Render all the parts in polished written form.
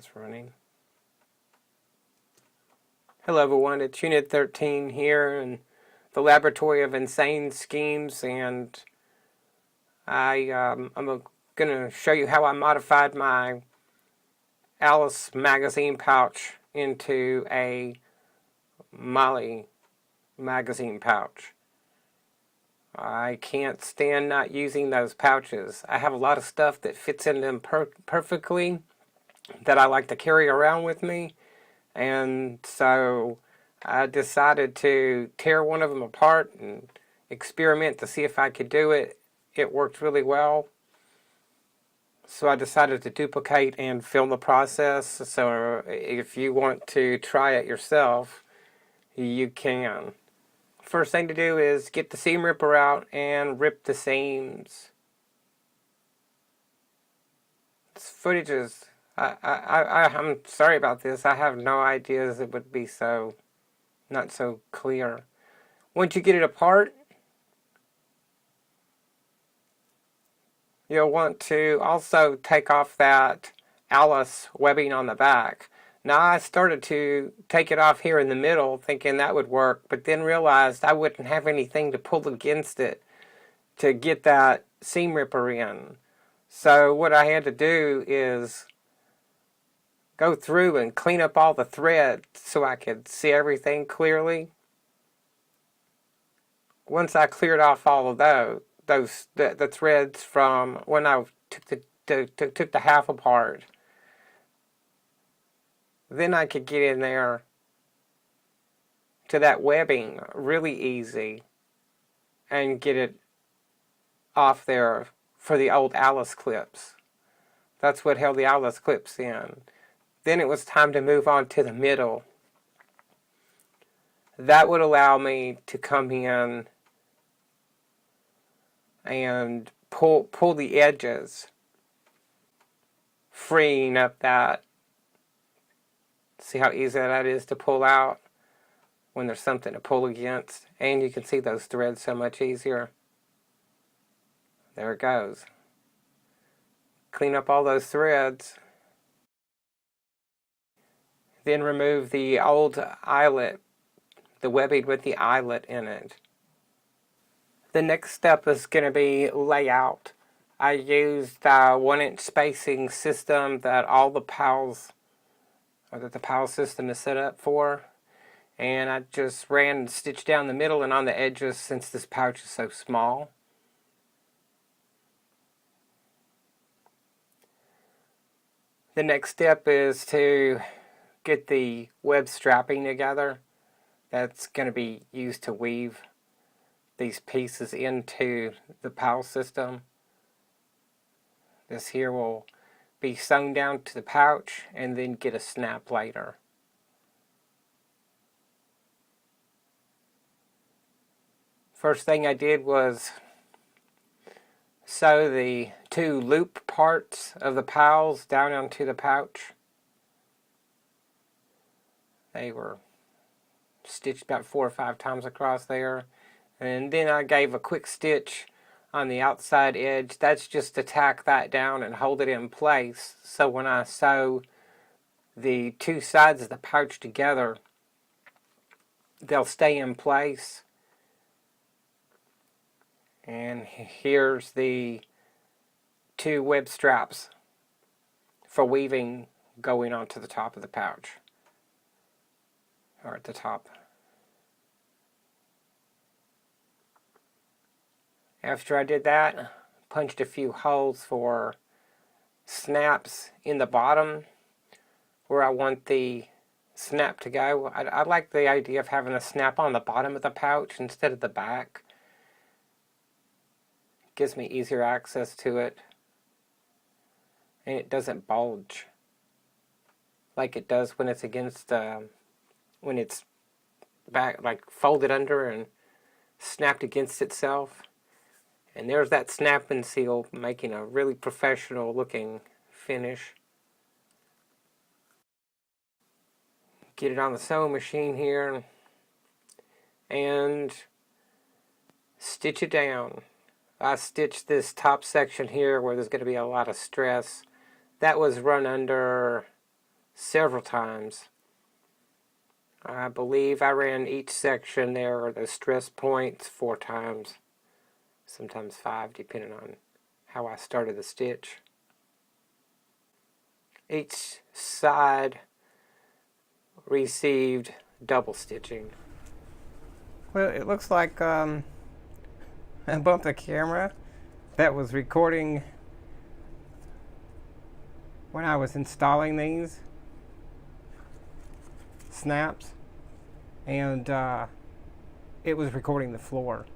is running. Hello everyone, it's Unit 13 here in the Laboratory of Insane Schemes, and I'm going to show you how I modified my Alice magazine pouch into a MOLLE magazine pouch. I can't stand not using those pouches. I have a lot of stuff that fits in them perfectly that I like to carry around with me, and so I decided to tear one of them apart and experiment to see if I could do it. It worked really well, so I decided to duplicate and film the process. So if you want to try it yourself, you can. First thing to do is get the seam ripper out and rip the seams. This footage is, I'm sorry about this. I have no ideas it would be so, not so clear. Once you get it apart, you'll want to also take off that Alice webbing on the back. Now I started to take it off here in the middle thinking that would work, but then realized I wouldn't have anything to pull against it to get that seam ripper in. So what I had to do is go through and clean up all the threads so I could see everything clearly. Once I cleared off all of the threads from when I took the half apart, then I could get in there to that webbing really easy and get it off there for the old Alice clips. That's what held the Alice clips in. Then it was time to move on to the middle. That would allow me to come in and pull the edges, freeing up that. See how easy that is to pull out when there's something to pull against, and you can see those threads so much easier. There it goes. Clean up all those threads. Then remove the old eyelet, the webbing with the eyelet in it. The next step is going to be layout. I used a 1-inch spacing system that all the PALS, or that the PALS system is set up for. And I just ran and stitched down the middle and on the edges since this pouch is so small. The next step is to get the web strapping together. That's going to be used to weave these pieces into the PALS system. This here will be sewn down to the pouch and then get a snap later. First thing I did was sew the 2 loop parts of the PALS down onto the pouch. They were stitched about 4 or 5 times across there. And then I gave a quick stitch on the outside edge. That's just to tack that down and hold it in place. So when I sew the 2 sides of the pouch together, they'll stay in place. And here's the 2 web straps for weaving going onto the top of the pouch, or at the top. After I did that, punched a few holes for snaps in the bottom where I want the snap to go. I like the idea of having a snap on the bottom of the pouch instead of the back. Gives me easier access to it, and it doesn't bulge like it does when it's against when it's back, like folded under and snapped against itself. And there's that snap and seal, making a really professional looking finish. Get it on the sewing machine here and stitch it down. I stitched this top section here where there's going to be a lot of stress. That was run under several times. I believe I ran each section there, the stress points, 4 times, sometimes 5, depending on how I started the stitch. Each side received double stitching. Well, it looks like I bumped the camera that was recording when I was installing these snaps, and it was recording the floor.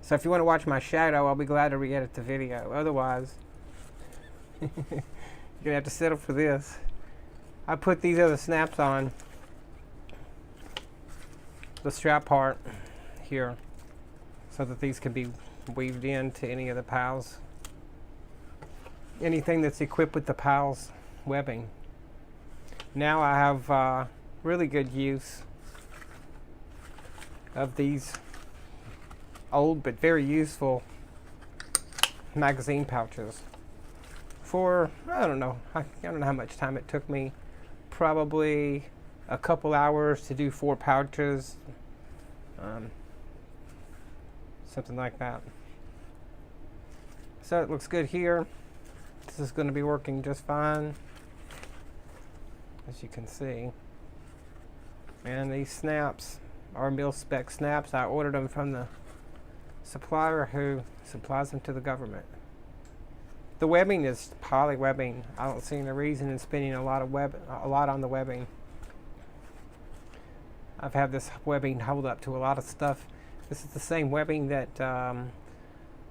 So if you want to watch my shadow, I'll be glad to re-edit the video. Otherwise, you're gonna have to settle for this. I put these other snaps on the strap part here so that these can be weaved into any of the PALS, anything that's equipped with the PALS webbing. Now I have really good use of these old but very useful magazine pouches for, I don't know how much time it took me. Probably a couple hours to do 4 pouches, something like that. So it looks good here. This is going to be working just fine, as you can see. And these snaps are Milspec Snaps. I ordered them from the supplier who supplies them to the government. The webbing is poly webbing. I don't see any reason in spending a lot on the webbing. I've had this webbing hold up to a lot of stuff. This is the same webbing that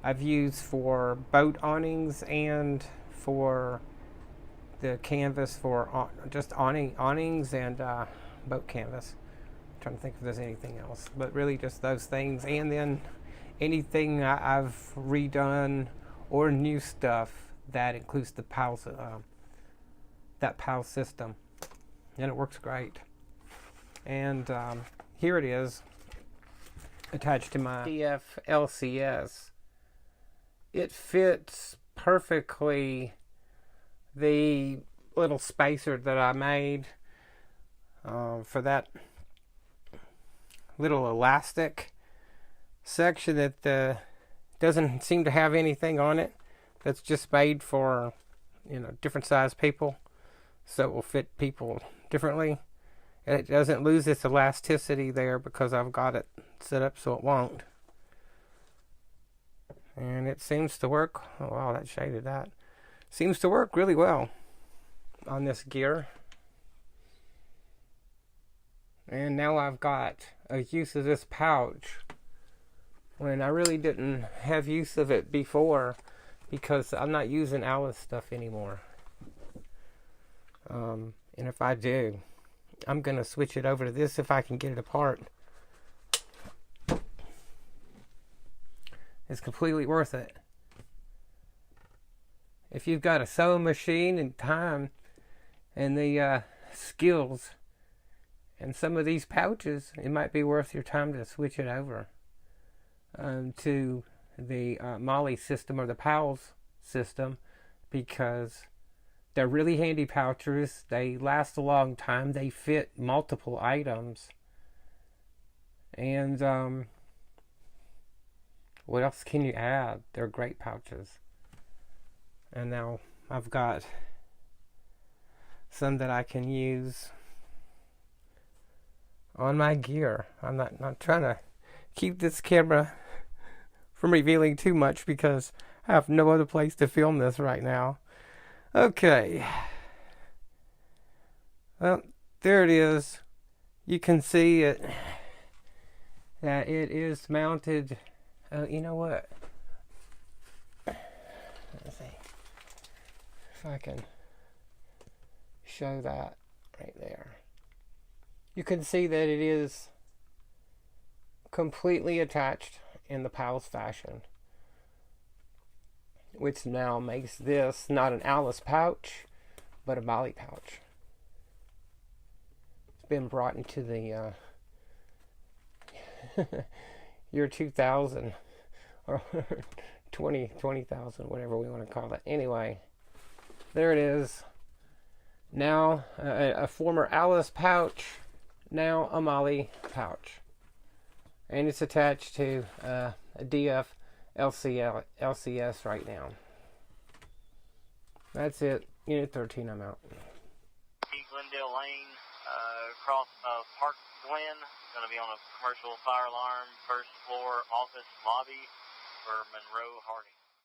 I've used for boat awnings and for the canvas for just awnings and boat canvas. I'm trying to think if there's anything else, but really just those things, and then anything I've redone or new stuff that includes the PALS, that PALS system, and it works great. And here it is, attached to my DF-LCS. It fits perfectly the little spacer that I made for that little elastic section that doesn't seem to have anything on it. That's just made for, different size people, so it will fit people differently. And it doesn't lose its elasticity there because I've got it set up so it won't. And it seems to work. Oh wow, that shaded that. Seems to work really well on this gear. And now I've got a use of this pouch when I really didn't have use of it before, because I'm not using Alice stuff anymore. And if I do, I'm going to switch it over to this if I can get it apart. It's completely worth it. If you've got a sewing machine and time and the skills and some of these pouches, it might be worth your time to switch it over to the MOLLE system or the PALS system, because they're really handy pouches. They last a long time. They fit multiple items. And what else can you add? They're great pouches. And now I've got some that I can use on my gear. I'm not trying to keep this camera from revealing too much because I have no other place to film this right now. Okay. Well, there it is. You can see it, that it is mounted. You know what? Let's see if I can show that right there. You can see that it is completely attached in the PALS fashion, which now makes this not an Alice pouch, but a MOLLE pouch. It's been brought into the year 2000 or 20,000, whatever we want to call it. Anyway, there it is. Now a former Alice pouch, now a MOLLE pouch. And it's attached to a DF-LCS right now. That's it. Unit 13, I'm out. Glendale Lane, across Park Glen. Going to be on a commercial fire alarm, first floor office lobby for Monroe Harding.